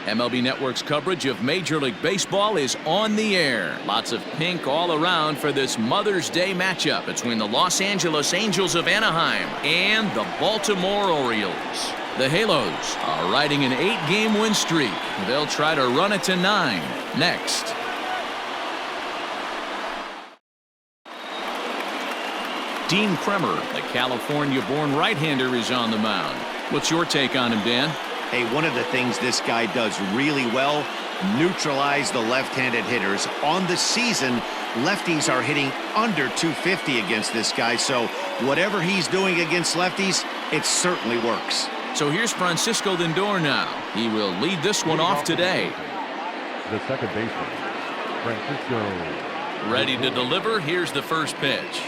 MLB Network's coverage of Major League Baseball is on the air. Lots of pink all around for this Mother's Day matchup between the Los Angeles Angels of Anaheim and the Baltimore Orioles. The Halos are riding an 8-game win streak. They'll try to run it to 9 next. Dean Kremer, the California-born right-hander, is on the mound. What's your take on him, Dan? Hey, one of the things this guy does really well, neutralize the left-handed hitters. On the season, lefties are hitting under 250 against this guy, so whatever he's doing against lefties, it certainly works. So here's Francisco Lindor now. He will lead this one off today. The second baseman, Francisco. Ready to deliver. Here's the first pitch.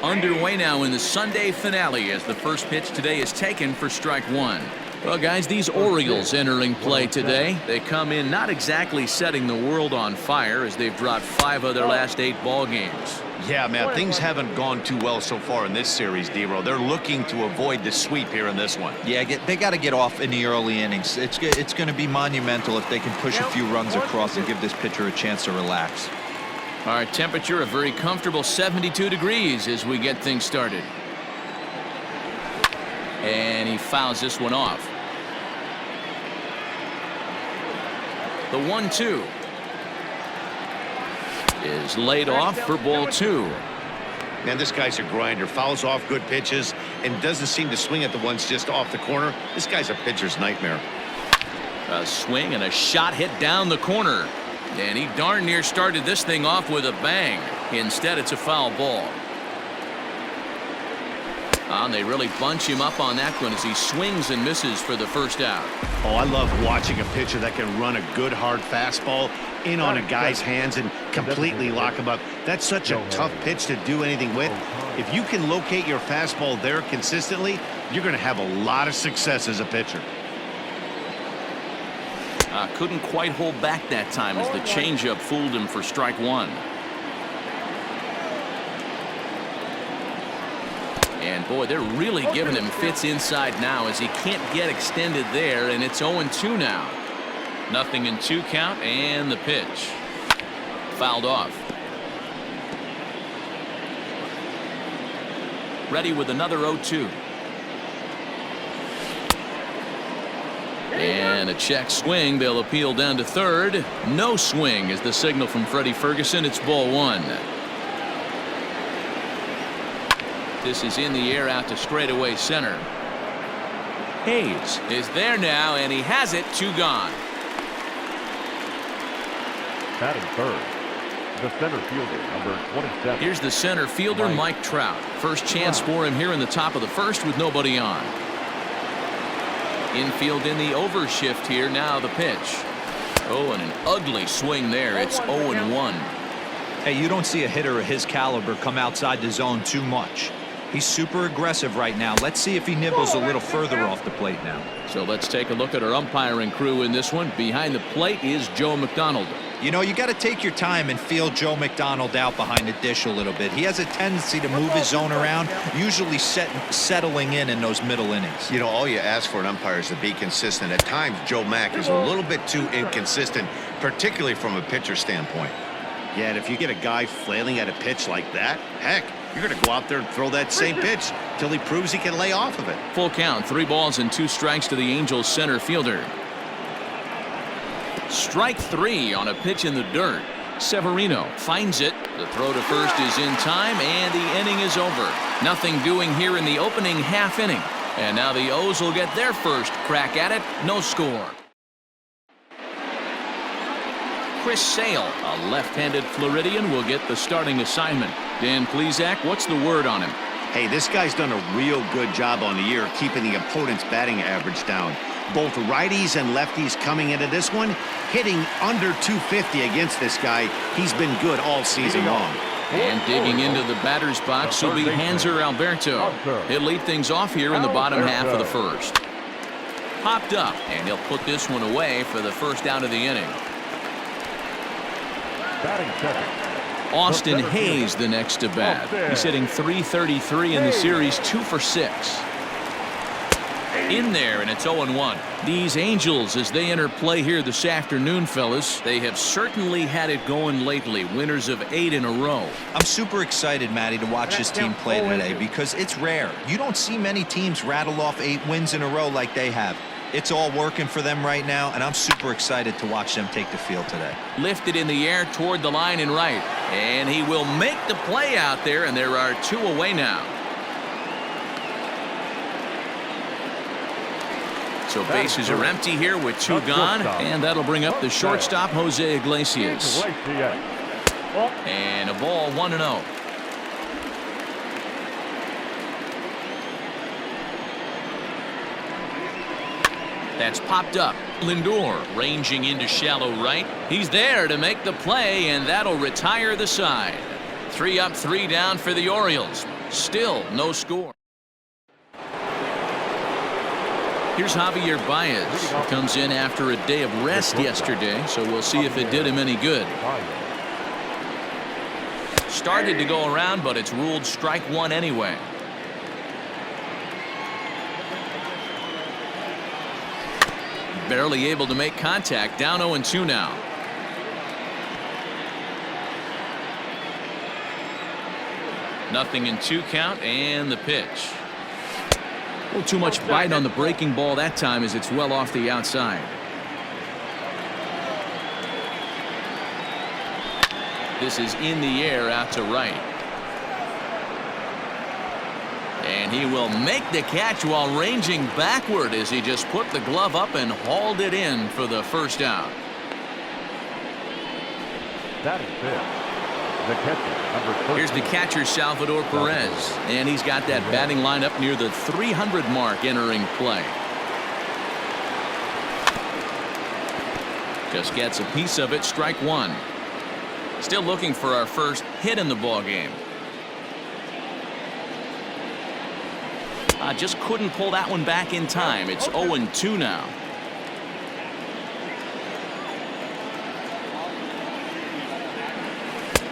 Underway now in the Sunday finale as the first pitch today is taken for strike one. Well, guys, these Orioles entering play today. They come in not exactly setting the world on fire as they've dropped 5 of their last 8 ball games. Yeah, man, things haven't gone too well so far in this series, D-Row. They're looking to avoid the sweep here in this one. Yeah, they got to get off in the early innings. It's going to be monumental if they can push a few runs across and give this pitcher a chance to relax. Our temperature a very comfortable 72 degrees as we get things started. And he fouls this one off. The 1-2 is laid off for ball 2. Man, this guy's a grinder. Fouls off good pitches and doesn't seem to swing at the ones just off the corner. This guy's a pitcher's nightmare. A swing and a shot hit down the corner. And he darn near started this thing off with a bang. Instead, it's a foul ball. And they really bunch him up on that one as he swings and misses for the first out. Oh, I love watching a pitcher that can run a good hard fastball in on a guy's hands and completely lock him up. That's such a tough pitch to do anything with. If you can locate your fastball there consistently, you're going to have a lot of success as a pitcher. Couldn't quite hold back that time as the changeup fooled him for strike one. And boy, they're really giving him fits inside now as he can't get extended there, and it's 0-2 now. 0-2 count, and the pitch fouled off. Ready with another 0-2. And a check swing. They'll appeal down to third. No swing is the signal from Freddie Ferguson. It's ball 1. This is in the air out to straightaway center. Hayes is there now, and he has it. 2 gone. Batting third, the center fielder, number 27. Here's the center fielder, Mike Trout. First chance for him here in the top of the first with nobody on. Infield in the overshift here. Now the pitch. Oh, and an ugly swing there. It's 0-1. Hey, you don't see a hitter of his caliber come outside the zone too much. He's super aggressive right now. Let's see if he nibbles a little further off the plate now. So let's take a look at our umpiring crew in this one. Behind the plate is Joe McDonald. You know, you got to take your time and feel Joe McDonald out behind the dish a little bit. He has a tendency to move his zone around, usually settling in those middle innings. You know, all you ask for an umpire is to be consistent. At times, Joe Mack is a little bit too inconsistent, particularly from a pitcher standpoint. Yeah, and if you get a guy flailing at a pitch like that, heck, you're going to go out there and throw that same pitch till he proves he can lay off of it. Full count, 3 balls and 2 strikes to the Angels center fielder. Strike 3 on a pitch in the dirt. Severino finds it. The throw to first is in time, and the inning is over. Nothing doing here in the opening half inning. And now the O's will get their first crack at it. No score. Chris Sale, a left-handed Floridian, will get the starting assignment. Dan Plesac, what's the word on him? Hey, this guy's done a real good job on the year keeping the opponent's batting average down. Both righties and lefties coming into this one, hitting under 250 against this guy. He's been good all season long. And digging into the batter's box will be Hanser Alberto. He'll lead things off here in the bottom half of the first. Popped up, and he'll put this one away for the first out of the inning. Batting second, Austin Hayes the next to bat. He's hitting .333 in the series, 2 for 6. In there, and it's 0-1. These Angels, as they enter play here this afternoon, fellas, they have certainly had it going lately. Winners of 8 in a row. I'm super excited, Matty, to watch this team play today because it's rare. You don't see many teams rattle off 8 wins in a row like they have. It's all working for them right now, and I'm super excited to watch them take the field today. Lifted in the air toward the line and right. And he will make the play out there, and there are 2 away now. So bases are empty here with 2 gone, and that'll bring up the shortstop, Jose Iglesias. And a ball, 1-0. That's popped up. Lindor ranging into shallow right. He's there to make the play, and that'll retire the side. 3 up, 3 down for the Orioles. Still no score. Here's Javier Baez. He comes in after a day of rest yesterday, so we'll see if it did him any good. Started to go around, but it's ruled strike 1 anyway. Barely able to make contact. Down 0-2 now. Nothing in 2 count, and the pitch. A little too much bite on the breaking ball that time as it's well off the outside. This is in the air out to right. And he will make the catch while ranging backward as he just put the glove up and hauled it in for the first out. That is it. The catcher, number 13. Here's the catcher, Salvador Perez, and he's got that batting line up near the 300 mark entering play. Just gets a piece of it. Strike 1. Still looking for our first hit in the ball game. Just couldn't pull that one back in time. It's 0-2 now.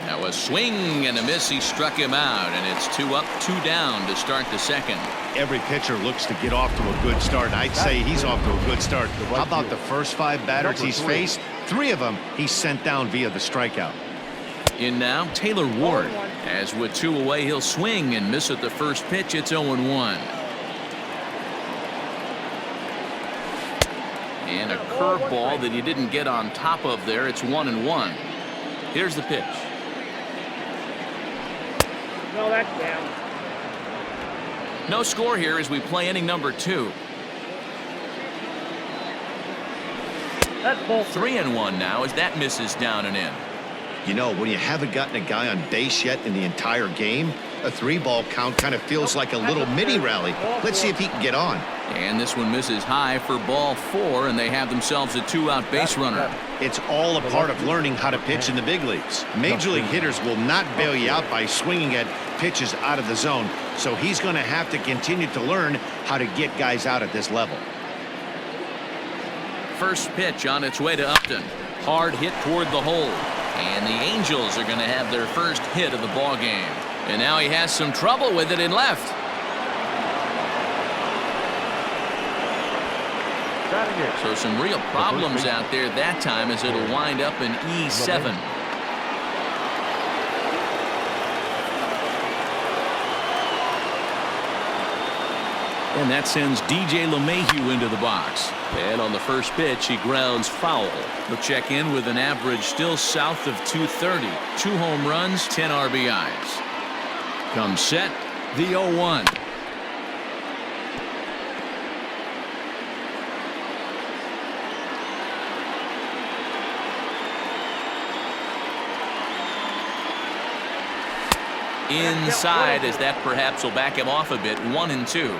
Now a swing and a miss. He struck him out, and it's 2 up, 2 down to start the second. Every pitcher looks to get off to a good start. I'd say he's off to a good start. How about the first 5 batters he's faced? 3 of them he's sent down via the strikeout. In now, Taylor Ward. As with 2 away, he'll swing and miss at the first pitch. It's 0-1. And a curveball that he didn't get on top of there. It's 1-1. Here's the pitch. No, that's down. No score here as we play inning number 2. That's ball 3-1 now as that misses down and in. You know, when you haven't gotten a guy on base yet in the entire game, a 3-ball count kind of feels like a little mini rally. Let's see if he can get on. And this one misses high for ball 4, and they have themselves a 2-out base runner. It's all a part of learning how to pitch in the big leagues. Major league hitters will not bail you out by swinging at pitches out of the zone, so he's going to have to continue to learn how to get guys out at this level. First pitch on its way to Upton. Hard hit toward the hole. And the Angels are going to have their first hit of the ball game. And now he has some trouble with it in left. So some real problems out there that time as it'll wind up in E7. And that sends DJ LeMahieu into the box. And on the first pitch, he grounds foul. He'll check in with an average still south of 230. 2 home runs, 10 RBIs. Comes set, the 0-1. Inside as that perhaps will back him off a bit. 1-2.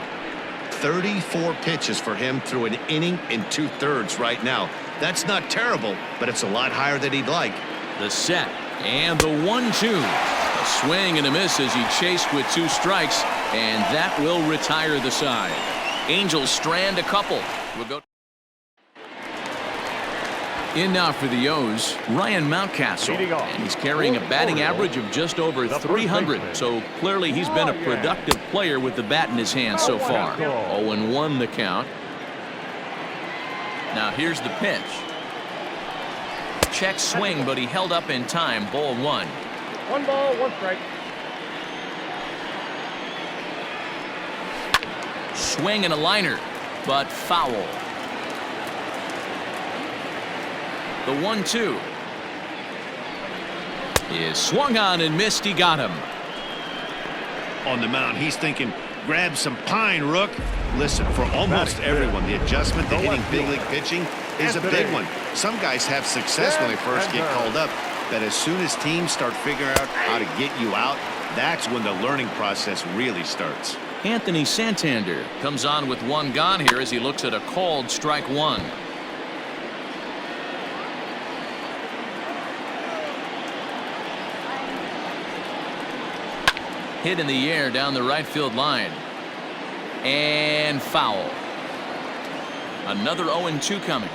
34 pitches for him through an inning and 2/3 right now. That's not terrible, but it's a lot higher than he'd like. The set and the 1-2. A swing and a miss as he chased with 2 strikes, and that will retire the side. Angels strand a couple. We'll go. In now for the O's, Ryan Mountcastle, and he's carrying a batting average of just over 300, so clearly he's been a productive player with the bat in his hand so far. 0-1 the count. Now here's the pitch. Check swing, but he held up in time. Ball 1. 1 ball, 1 strike. Swing and a liner, but foul. The 1-2 is swung on and missed. He got him. On the mound, he's thinking, grab some pine, Rook. Listen, for almost everyone, the adjustment to hitting big league pitching is a big one. Some guys have success when they first get called up, but as soon as teams start figuring out how to get you out, that's when the learning process really starts. Anthony Santander comes on with 1 gone here as he looks at a called strike 1. Hit in the air down the right field line. And foul. Another 0-2 coming.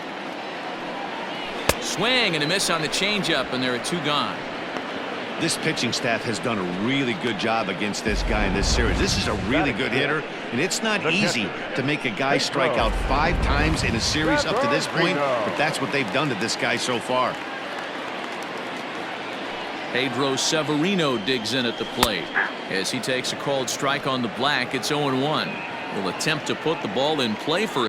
Swing and a miss on the changeup, and there are 2 gone. This pitching staff has done a really good job against this guy in this series. This is a really good hitter, and it's not easy to make a guy strike out 5 times in a series up to this point, but that's what they've done to this guy so far. Pedro Severino digs in at the plate as he takes a called strike on the black. It's 0-1. Will attempt to put the ball in play for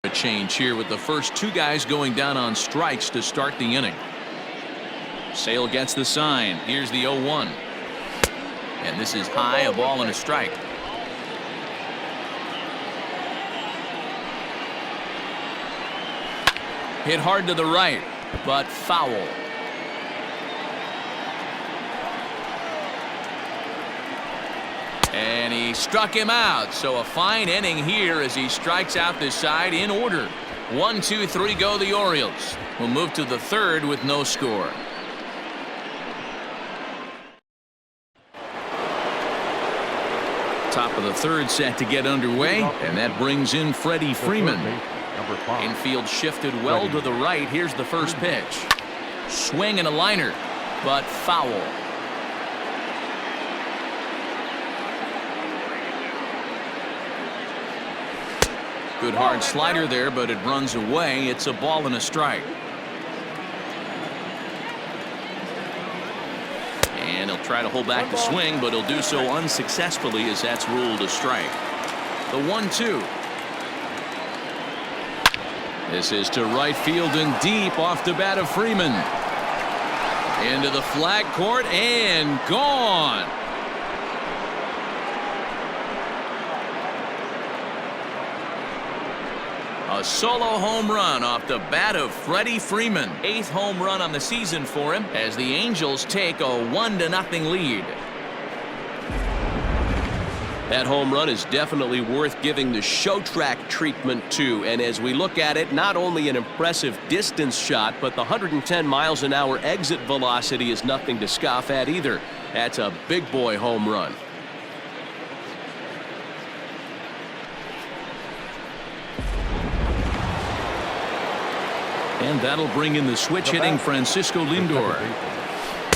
a change here with the first 2 guys going down on strikes to start the inning. Sale gets the sign. Here's the 0-1. And this is high, a ball and a strike. Hit hard to the right, but foul. And he struck him out, so a fine inning here as he strikes out this side in order. 1, 2, 3 go the Orioles. We'll move to the 3rd with no score. Top of the 3rd set to get underway, and that brings in Freddie Freeman. Infield shifted well to the right. Here's the first pitch. Swing and a liner, but foul. Good hard slider there, but it runs away. It's a ball and a strike. And he'll try to hold back the swing, but he'll do so unsuccessfully as that's ruled a strike. The 1-2. This is to right field and deep off the bat of Freeman. Into the flag court and gone. A solo home run off the bat of Freddie Freeman. 8th home run on the season for him as the Angels take a 1-0 lead. That home run is definitely worth giving the show track treatment to. And as we look at it, not only an impressive distance shot, but the 110 miles an hour exit velocity is nothing to scoff at either. That's a big boy home run. And that'll bring in the switch hitting Francisco Lindor.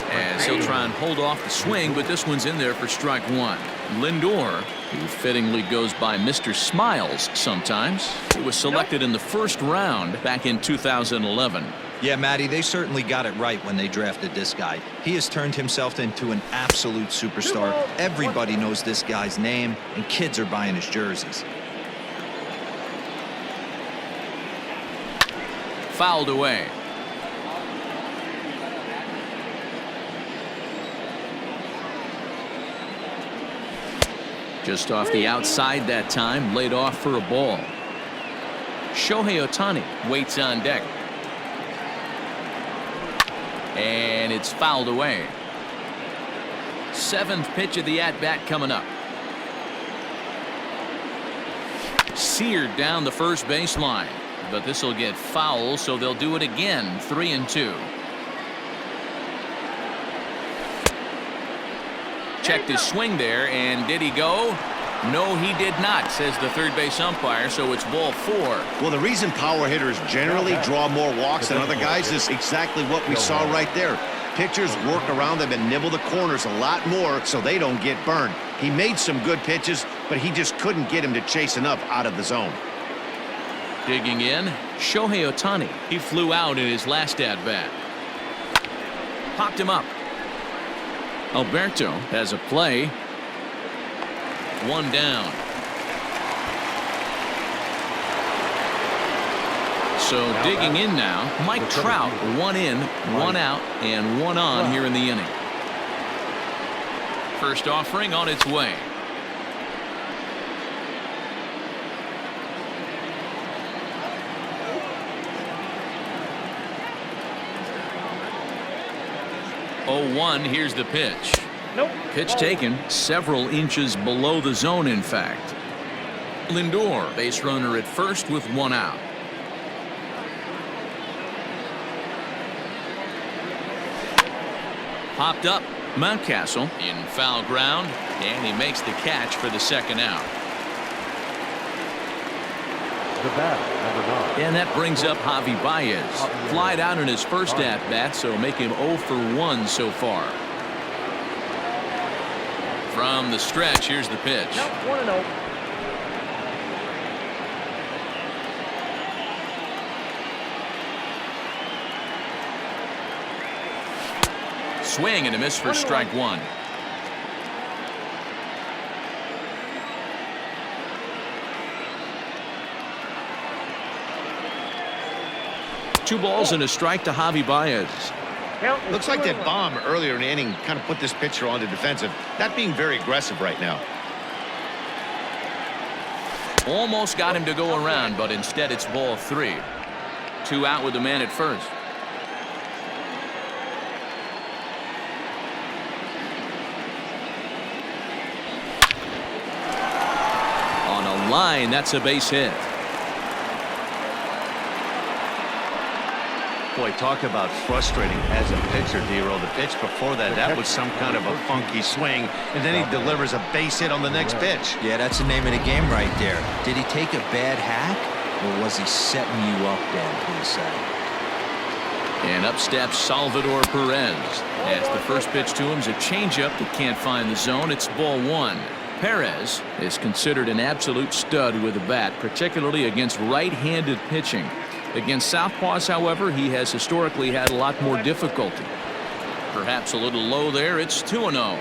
As he'll try and hold off the swing, but this one's in there for strike 1. Lindor, who fittingly goes by Mr. Smiles sometimes, he was selected in the 1st round back in 2011. Yeah, Matty, they certainly got it right when they drafted this guy. He has turned himself into an absolute superstar. Everybody knows this guy's name, and kids are buying his jerseys. Fouled away. Just off the outside that time, laid off for a ball. Shohei Ohtani waits on deck. And it's fouled away. 7th pitch of the at-bat coming up. Seared down the first baseline, but this will get foul, so they'll do it again. 3-2. Checked his swing there, and did he go? No, he did not, says the third base umpire, so it's ball 4. Well, the reason power hitters generally draw more walks than other guys is exactly what we saw right there. Pitchers work around them and nibble the corners a lot more so they don't get burned. He made some good pitches, but he just couldn't get him to chase enough out of the zone. Digging in, Shohei Ohtani. He flew out in his last at-bat. Popped him up. Alberto has a play. 1 down. So digging in now, Mike Trout, 1 in, 1 out, and 1 on here in the inning. First offering on its way. Oh, 1, here's the pitch. Nope. Pitch taken several inches below the zone, in fact. Lindor, base runner at first with 1 out. Popped up. Mountcastle in foul ground, and he makes the catch for the 2nd out. The batter, number 9. And that brings up Javi Baez. Flied out in his first at-bat, so make him 0 for 1 so far. From the stretch, here's the pitch. Nope, 1-0. Swing and a miss for strike 1. Two balls and a strike to Javi Baez. Looks like that bomb earlier in the inning kind of put this pitcher on the defensive. Not being very aggressive right now. Almost got him to go around, but instead it's ball 3. 2 out with the man at first. On a line, that's a base hit. Boy, talk about frustrating as a pitcher, D-Roll. The pitch before that was some kind of a funky swing, and then he delivers a base hit on the next pitch. Yeah, that's the name of the game right there. Did he take a bad hack, or was he setting you up, Dan, please say? And up steps Salvador Perez. As the first pitch to him is a changeup that can't find the zone. It's ball 1. Perez is considered an absolute stud with a bat, particularly against right-handed pitching. Against southpaws, however, he has historically had a lot more difficulty. Perhaps a little low there. It's 2-0.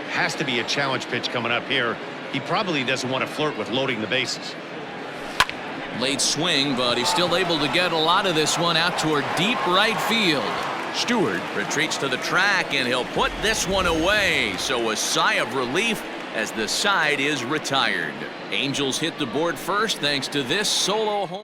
Has to be a challenge pitch coming up here. He probably doesn't want to flirt with loading the bases. Late swing, but he's still able to get a lot of this one out toward deep right field. Stewart retreats to the track, and he'll put this one away. So a sigh of relief as the side is retired. Angels hit the board first thanks to this solo home.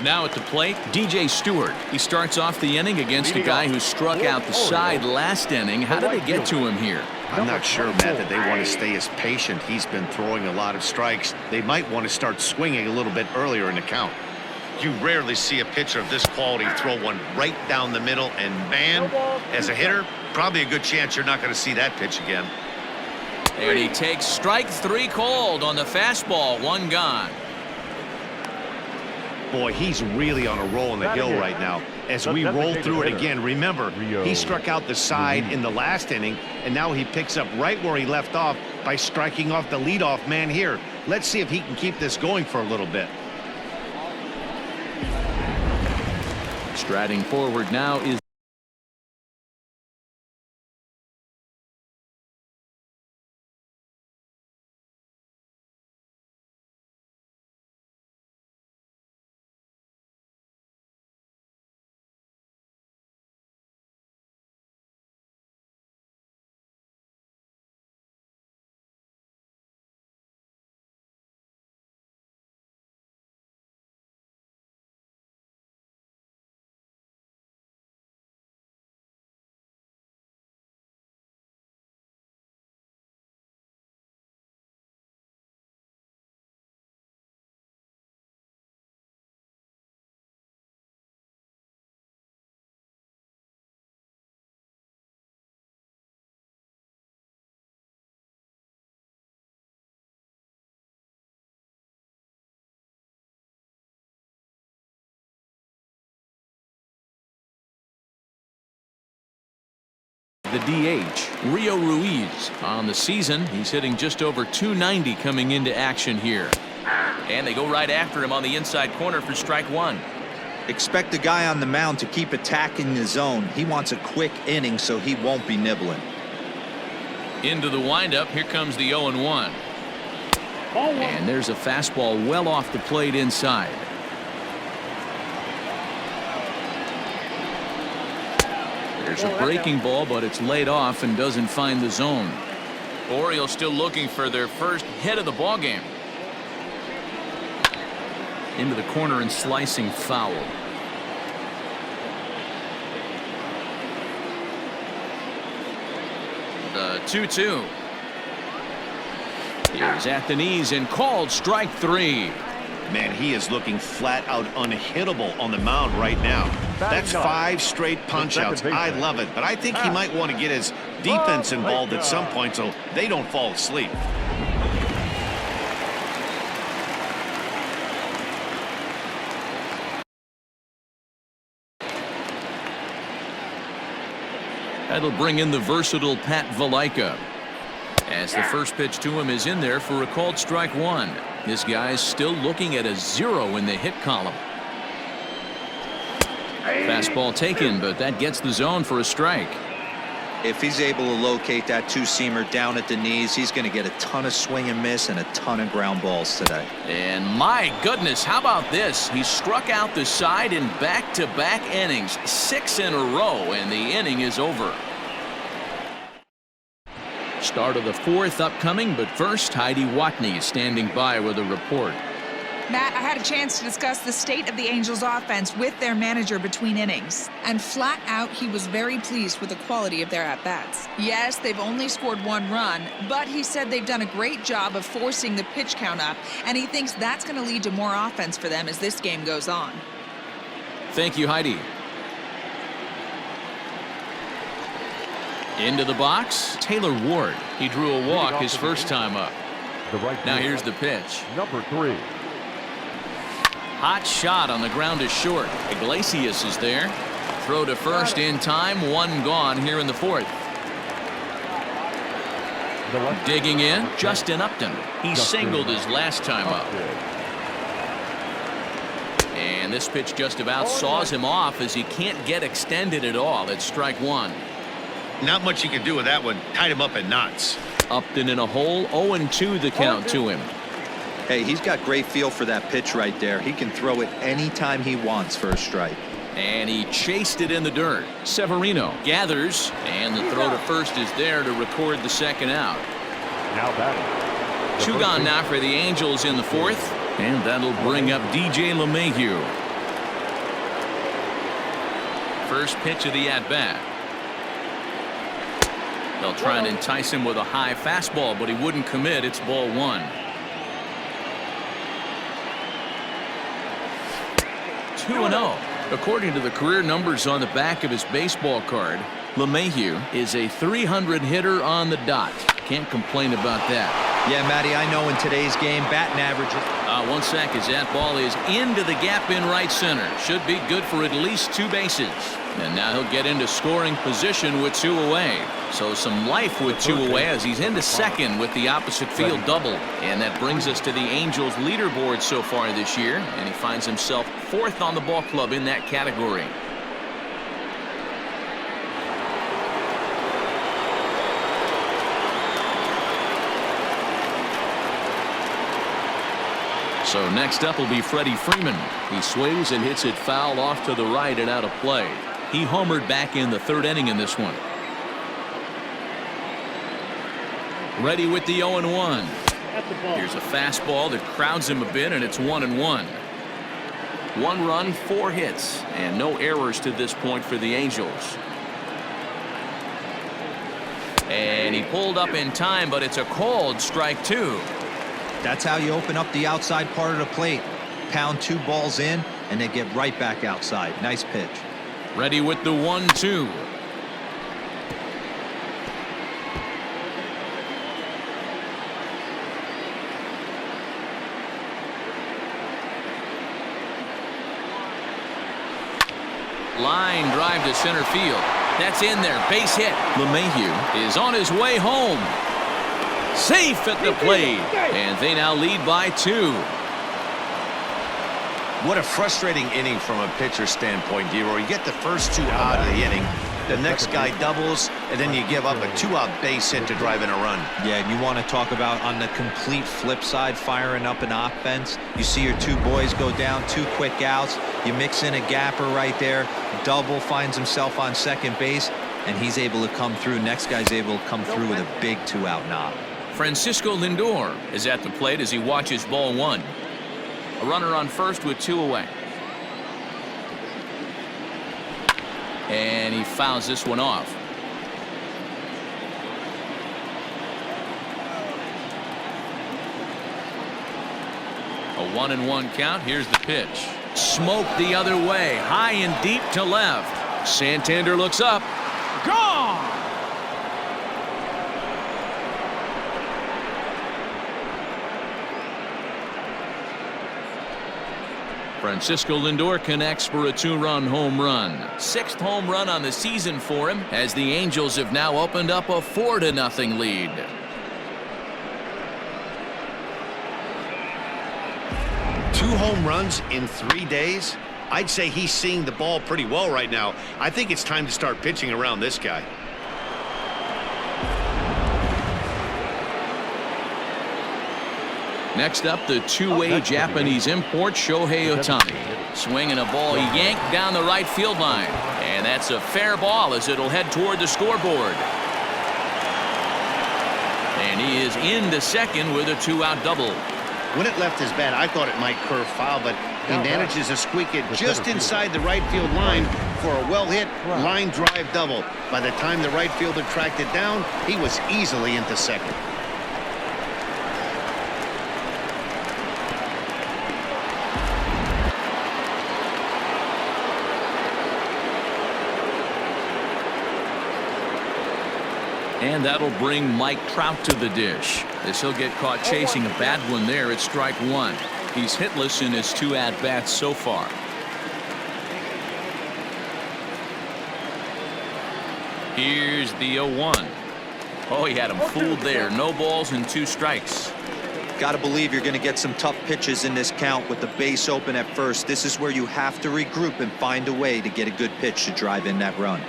Now at the plate, DJ Stewart. He starts off the inning against a guy who struck out the side last inning. How did they get to him here? I'm not sure, Matt, that they want to stay as patient. He's been throwing a lot of strikes. They might want to start swinging a little bit earlier in the count. You rarely see a pitcher of this quality throw one right down the middle, and man, as a hitter, probably a good chance you're not going to see that pitch again. And he takes strike 3 called on the fastball. 1 gone. Boy, he's really on a roll in the hill right now. As we roll through it again, remember, he struck out the side in the last inning, and now he picks up right where he left off by striking off the leadoff man here. Let's see if he can keep this going for a little bit. Striding forward now is the DH, Rio Ruiz. On the season, he's hitting just over .290 coming into action here. And they go right after him on the inside corner for strike one. Expect the guy on the mound to keep attacking the zone. He wants a quick inning so he won't be nibbling. Into the windup, here comes the 0-1. And there's a fastball well off the plate inside. There's a breaking ball, but it's laid off and doesn't find the zone. Orioles still looking for their first hit of the ball game. Into the corner and slicing foul. The 2-2. He's at the knees and called strike three. Man, he is looking flat out unhittable on the mound right now. That's 5 straight punch outs. I love it, but I think he might want to get his defense involved at some point so they don't fall asleep. That'll bring in the versatile Pat Valaika. As the first pitch to him is in there for a called strike one. This guy's still looking at a 0 in the hit column. Fastball taken, but that gets the zone for a strike. If he's able to locate that two-seamer down at the knees, he's going to get a ton of swing and miss and a ton of ground balls today. And my goodness, how about this? He struck out the side in back-to-back innings, 6 in a row, and the inning is over. Start of the 4th upcoming, but first, Heidi Watney is standing by with a report. Matt, I had a chance to discuss the state of the Angels offense with their manager between innings. And flat out, he was very pleased with the quality of their at-bats. Yes, they've only scored 1 run, but he said they've done a great job of forcing the pitch count up, and he thinks that's going to lead to more offense for them as this game goes on. Thank you, Heidi. Into the box, Taylor Ward. He drew a walk his first time up. Now here's the pitch. Number 3. Hot shot on the ground is short. Iglesias is there. Throw to first in time. 1 gone here in the 4th. Digging in, Justin Upton. He singled his last time up. And this pitch just about saws him off as he can't get extended at all. It's strike one. Not much you can do with that one. Tied him up in knots. Upton in a hole. 0-2 the count to him. Hey, he's got great feel for that pitch right there. He can throw it anytime he wants for a strike. And he chased it in the dirt. Severino gathers, and the throw to first is there to record the second out. Now batting. 2 gone now for the Angels in the 4th, and that'll bring up DJ LeMahieu. First pitch of the at-bat. They'll try and entice him with a high fastball, but he wouldn't commit. It's ball 1. 2-0. According to the career numbers on the back of his baseball card, LeMahieu is a .300 hitter on the dot. Can't complain about that. Yeah, Matty, I know in today's game, batting averages. 1 sec as that ball is into the gap in right center. Should be good for at least 2 bases. And now he'll get into scoring position with 2 away. So some life with 2 away as he's into second with the opposite field double. And that brings us to the Angels leaderboard so far this year. And he finds himself 4th on the ball club in that category. So next up will be Freddie Freeman. He sways and hits it foul off to the right and out of play. He homered back in the 3rd inning in this one. Ready with the 0-1. Here's a fastball that crowds him a bit, and it's 1-1. 1 run, 4 hits, and no errors to this point for the Angels. And he pulled up in time, but it's a called strike 2. That's how you open up the outside part of the plate. Pound 2 balls in, and they get right back outside. Nice pitch. Ready with the 1-2. Line drive to center field. That's in there. Base hit. LeMahieu is on his way home. Safe at the plate. And they now lead by 2. What a frustrating inning from a pitcher standpoint, D-Roy. You get the first 2 out of the inning. The next guy doubles, and then you give up a 2-out base hit to drive in a run. Yeah, and you want to talk about on the complete flip side, firing up an offense. You see your 2 boys go down, 2 quick outs. You mix in a gapper right there. Double finds himself on second base, and he's able to come through. Next guy's able to come through with a big 2-out knock. Francisco Lindor is at the plate as he watches ball 1. A runner on first with 2 away. And he fouls this one off. A 1-1 count. Here's the pitch. Smoked the other way. High and deep to left. Santander looks up. Gone! Francisco Lindor connects for a 2-run home run. 6th home run on the season for him as the Angels have now opened up a 4-0 lead. Two home runs in 3 days? I'd say he's seeing the ball pretty well right now. I think it's time to start pitching around this guy. Next up, the 2-way Japanese import Shohei Ohtani. Swinging a ball yanked down the right field line. And that's a fair ball as it'll head toward the scoreboard. And he is into second with a 2-out double. When it left his bat, I thought it might curve foul, but he manages to squeak it just inside the right field line for a well-hit line drive double. By the time the right fielder tracked it down, he was easily into second. And that'll bring Mike Trout to the dish as he'll get caught chasing a bad one there at strike 1. He's hitless in his 2 at-bats so far. Here's the 0-1. Oh, he had him fooled there. No balls and 2 strikes. Got to believe you're going to get some tough pitches in this count with the base open at first. This is where you have to regroup and find a way to get a good pitch to drive in that run.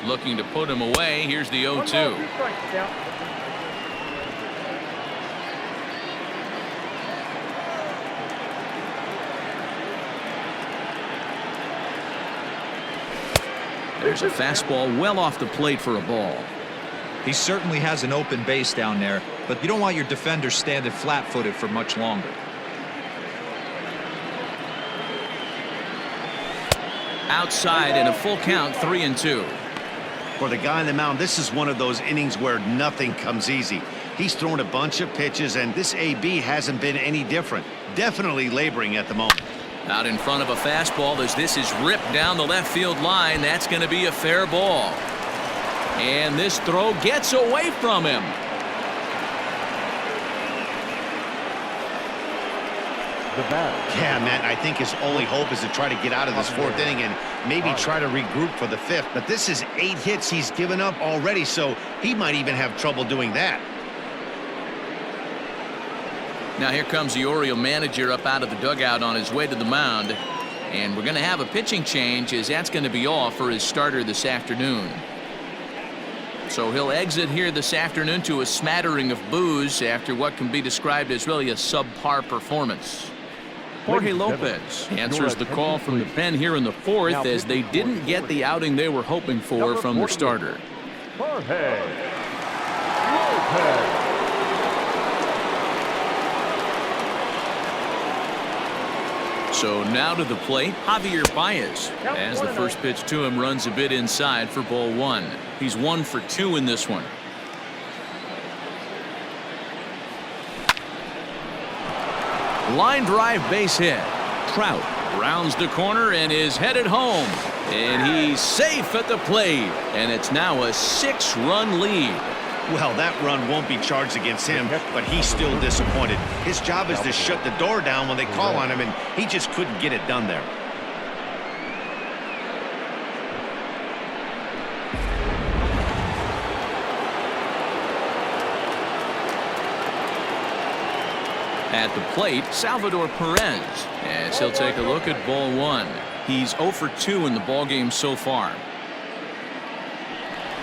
Looking to put him away. Here's the 0-2. There's a fastball well off the plate for a ball. He certainly has an open base down there, but you don't want your defender standing flat-footed for much longer. Outside in a full count, 3-2. For the guy on the mound, this is one of those innings where nothing comes easy. He's thrown a bunch of pitches, and this AB hasn't been any different. Definitely laboring at the moment. Out in front of a fastball as this is ripped down the left field line. That's going to be a fair ball. And this throw gets away from him. Yeah, Matt, I think his only hope is to try to get out of this 4th inning and maybe try to regroup for the 5th. But this is 8 hits he's given up already, so he might even have trouble doing that. Now here comes the Oriole manager up out of the dugout on his way to the mound. And we're going to have a pitching change as that's going to be all for his starter this afternoon. So he'll exit here this afternoon to a smattering of boos after what can be described as really a subpar performance. Jorge Lopez answers the call from the pen here in the 4th as they didn't get the outing they were hoping for from their starter. Jorge Lopez. So now to the plate, Javier Baez, as the first pitch to him runs a bit inside for ball 1. He's 1 for 2 in this one. Line drive base hit. Trout rounds the corner and is headed home. And he's safe at the plate. And it's now a 6-run lead. Well, that run won't be charged against him, but he's still disappointed. His job is to shut the door down when they call on him, and he just couldn't get it done there. At the plate, Salvador Perez, as he'll take a look at ball one. He's 0 for 2 in the ballgame so far.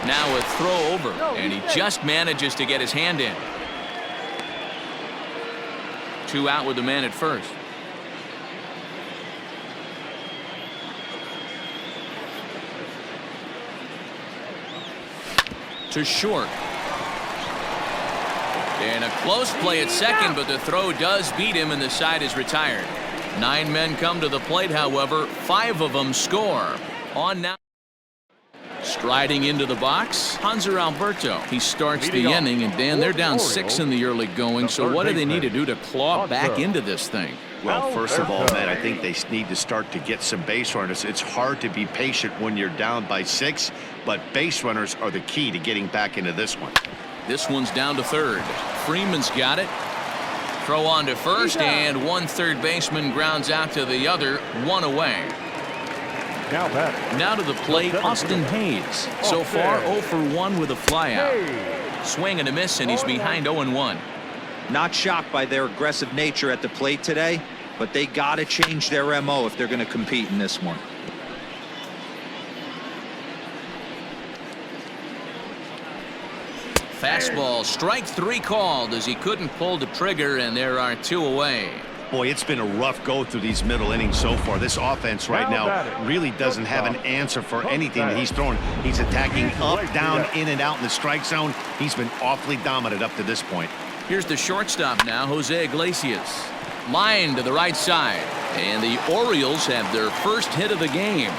Now a throw over, and he just manages to get his hand in. 2 out with the man at first. To short. And a close play at second, but the throw does beat him, and the side is retired. 9 men come to the plate, however, 5 of them score. On now. Striding into the box, Hanser Alberto. He starts the inning, and Dan, they're down 6 in the early going, so what do they need to do to claw back into this thing? Well, first of all, Matt, I think they need to start to get some base runners. It's hard to be patient when you're down by 6, but base runners are the key to getting back into this one. This one's down to third. Freeman's got it. Throw on to first, and one third baseman grounds out to the other, 1 away. Now to the plate, Austin Hayes. So far, 0 for 1 with a flyout. Swing and a miss, and he's behind 0-1. Not shocked by their aggressive nature at the plate today, but they got to change their MO if they're going to compete in this one. Fastball, strike 3 called as he couldn't pull the trigger, and there are 2 away. Boy, it's been a rough go through these middle innings so far. This offense right now really doesn't have an answer for anything that he's throwing. He's attacking up, down, in and out in the strike zone. He's been awfully dominant up to this point. Here's the shortstop now, Jose Iglesias. Line to the right side, and the Orioles have their first hit of the game.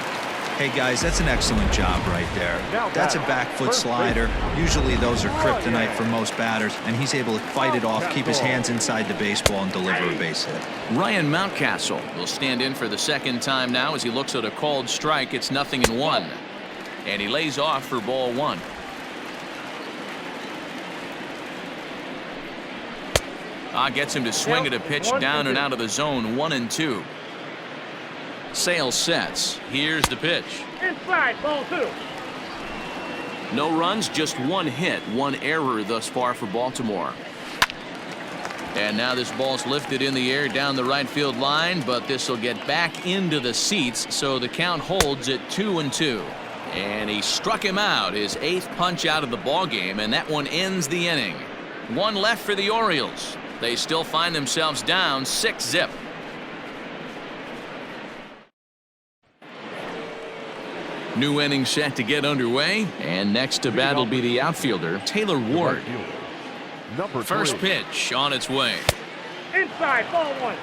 Hey guys, that's an excellent job right there. That's a back foot slider. Usually those are kryptonite for most batters, and he's able to fight it off, keep his hands inside the baseball, and deliver a base hit. Ryan Mountcastle will stand in for the second time now as he looks at a called strike. It's 0-1, and he lays off for ball 1. Gets him to swing at a pitch down and out of the zone, 1-2. Sale sets. Here's the pitch. Inside, ball 2. No runs, just 1 hit, 1 error thus far for Baltimore. And now this ball's lifted in the air down the right field line, but this will get back into the seats, so the count holds at 2-2. And he struck him out, his 8th punch out of the ball game, and that one ends the inning. 1 left for the Orioles. They still find themselves down 6-0. New inning set to get underway, and next to bat will be the outfielder, Taylor Ward. First pitch on its way. Inside, ball 1.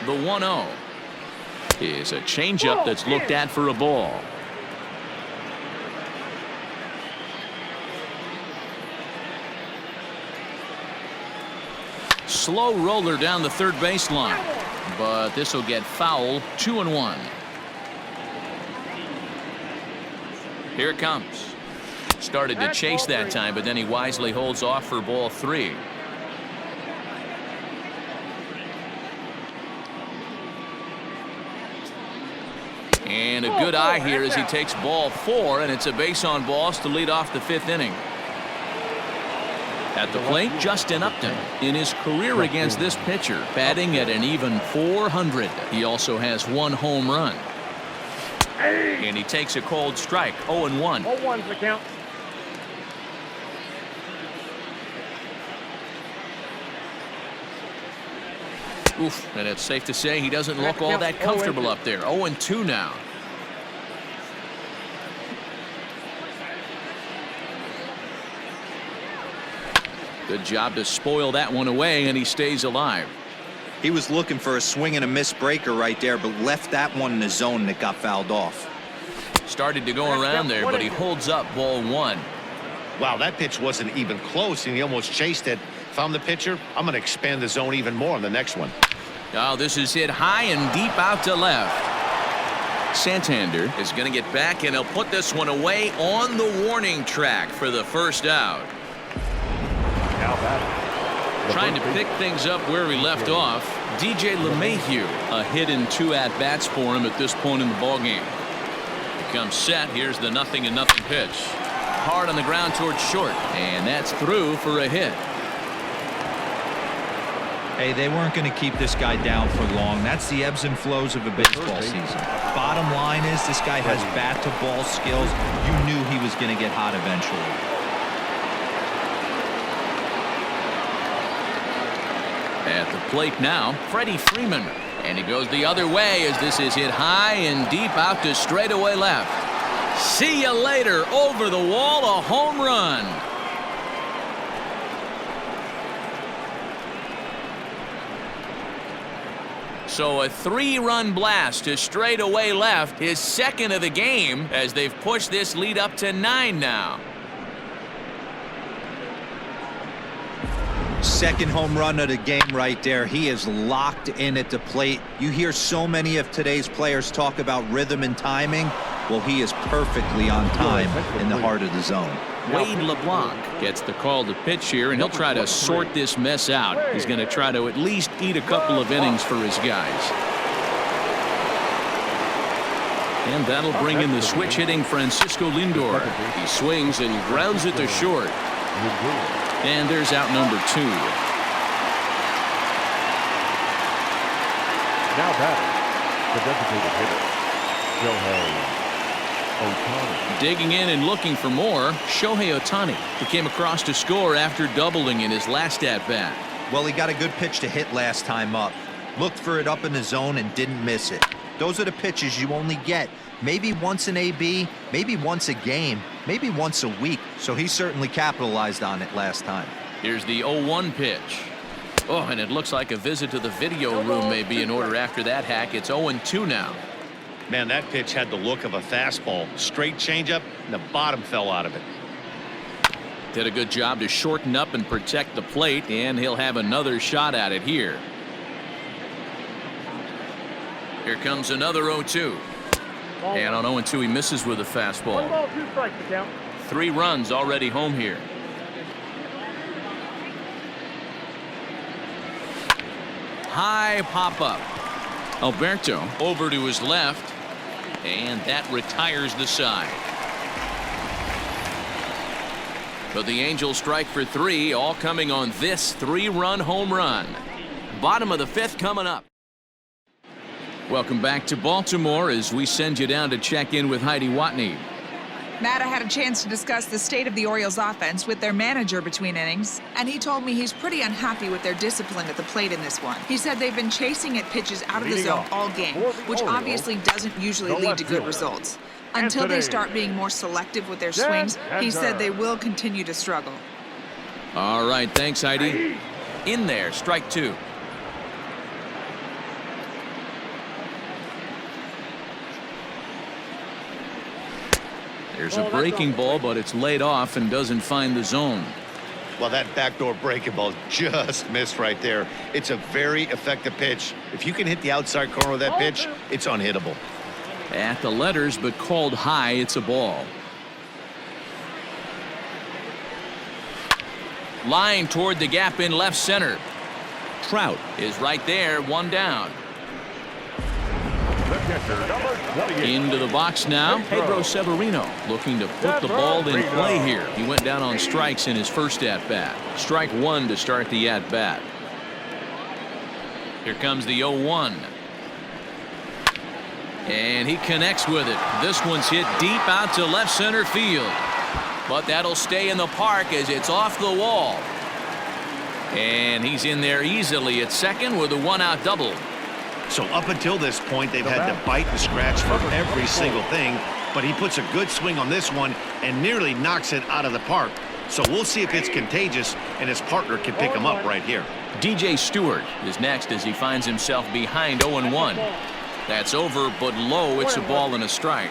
The 1-0 is a changeup that's looked at for a ball. Slow roller down the third baseline, but this will get foul. 2-1. Here it comes. Started to chase that time, but then he wisely holds off for ball 3. And a good eye here as he takes ball 4, and it's a base on balls to lead off the 5th inning. At the plate, Justin Upton. In his career against this pitcher, batting at an even .400. He also has 1 home run. And he takes a cold strike, 0-1. 0-1's the count. Oof, and it's safe to say he doesn't look all that comfortable up there. 0-2 now. Good job to spoil that one away, and he stays alive. He was looking for a swing and a miss breaker right there, but left that one in the zone that got fouled off. Started to go around there, but he holds up ball 1. Wow, that pitch wasn't even close, and he almost chased it. If I'm the pitcher, I'm going to expand the zone even more on the next one. Oh, this is hit high and deep out to left. Santander is going to get back, and he'll put this one away on the warning track for the first out. Trying to pick things up where we left off, DJ LeMahieu, a hit in 2 at-bats for him at this point in the ballgame. He comes set. Here's the 0-0 pitch. hard on the ground towards short, and that's through for a hit. Hey, they weren't going to keep this guy down for long. That's the ebbs and flows of a baseball season. Bottom line is this guy has bat-to-ball skills. You knew he was going to get hot eventually. At the plate now, Freddie Freeman. And he goes the other way as this is hit high and deep out to straightaway left. See you later. Over the wall, a home run. So a 3-run blast to straightaway left, his second of the game, as they've pushed this lead up to 9 now. Second home run of the game right there. He is locked in at the plate. You hear so many of today's players talk about rhythm and timing. Well, he is perfectly on time in the heart of the zone. Wade LeBlanc gets the call to pitch here, and he'll try to sort this mess out. He's going to try to at least eat a couple of innings for his guys. And that'll bring in the switch hitting Francisco Lindor. He swings and grounds it to short. And there's out number 2. Now batting, the designated hitter, Shohei Ohtani. Digging in and looking for more, Shohei Ohtani, who came across to score after doubling in his last at-bat. Well, he got a good pitch to hit last time up. Looked for it up in the zone and didn't miss it. Those are the pitches you only get maybe once an AB, maybe once a game, maybe once a week. So he certainly capitalized on it last time. Here's the 0-1 pitch. Oh, and it looks like a visit to the video room may be in order after that hack. It's 0-2 now. Man, that pitch had the look of a fastball. Straight changeup, and the bottom fell out of it. Did a good job to shorten up and protect the plate, and he'll have another shot at it here. Here comes another 0-2. And on 0-2, he misses with a fastball. 2 strikes to count. 3 runs already home here. High pop-up. Alberto over to his left, and that retires the side. But the Angels strike for 3, all coming on this 3-run home run. Bottom of the 5th coming up. Welcome back to Baltimore as we send you down to check in with Heidi Watney. Matt, I had a chance to discuss the state of the Orioles offense with their manager between innings, and he told me he's pretty unhappy with their discipline at the plate in this one. He said they've been chasing at pitches out of the zone all game, which obviously doesn't usually lead to good results. Until they start being more selective with their swings, he said they will continue to struggle. All right, thanks, Heidi. In there, strike 2. There's a breaking ball, but it's laid off and doesn't find the zone. Well, that backdoor breaking ball just missed right there. It's a very effective pitch. If you can hit the outside corner of that pitch, it's unhittable. At the letters, but called high, it's a ball. Line toward the gap in left center. Trout is right there, 1 down. Into the box now, Pedro Severino looking to put the ball in play here. He went down on strikes in his first at-bat. Strike 1 to start the at-bat. Here comes the 0-1. And he connects with it. This one's hit deep out to left center field. But that'll stay in the park as it's off the wall. And he's in there easily at second with a 1-out double. So up until this point, they've had to bite and scratch for every single thing, but he puts a good swing on this one and nearly knocks it out of the park. So we'll see if it's contagious and his partner can pick him up right here. DJ Stewart is next as he finds himself behind 0-1. That's over, but low. It's a ball and a strike.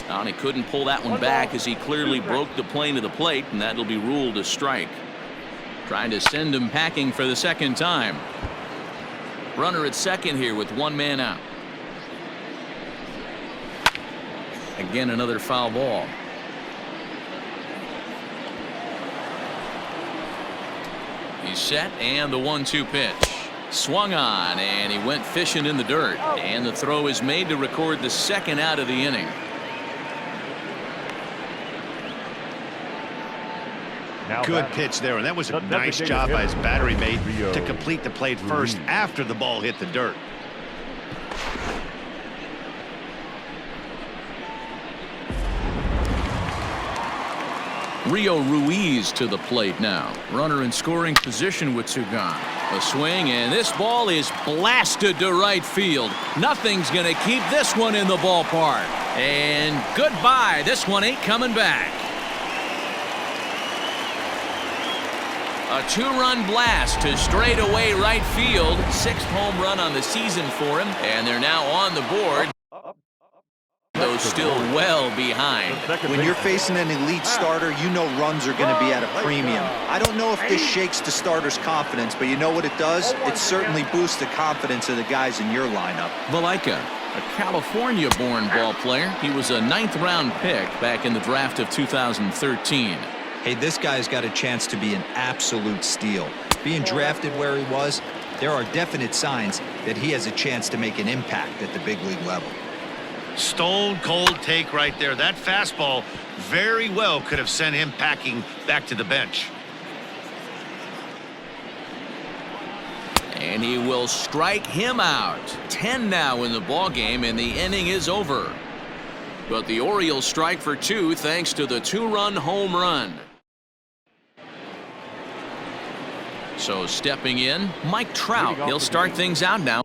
And he couldn't pull that one back as he clearly broke the plane of the plate, and that'll be ruled a strike. Trying to send him packing for the second time. Runner at second here with 1 man out. Again, another foul ball. He's set, and the 1-2 pitch. Swung on, and he went fishing in the dirt. And the throw is made to record the second out of the inning. Now Good batting. pitch there, and that was a The nice designated job by his hitter, battery mate Rio to complete the plate first Ruiz. after the ball hit the dirt. Rio Ruiz to the plate now. Runner in scoring position with Sugan. A swing, and this ball is blasted to right field. Nothing's going to keep this one in the ballpark. And goodbye. This one ain't coming back. A two-run blast to straightaway right field. 6th home run on the season for him, and they're now on the board. Though still well behind. When you're facing an elite starter, you know runs are going to be at a premium. I don't know if this shakes the starter's confidence, but you know what it does? It certainly boosts the confidence of the guys in your lineup. Valaika, a California-born ball player. He was a 9th-round pick back in the draft of 2013. Hey, this guy's got a chance to be an absolute steal. Being drafted where he was, there are definite signs that he has a chance to make an impact at the big league level. Stone cold take right there. That fastball very well could have sent him packing back to the bench. And he will strike him out. 10 now in the ball game, and the inning is over. But the Orioles strike for 2 thanks to the 2-run home run. So stepping in, Mike Trout. He'll start things out now.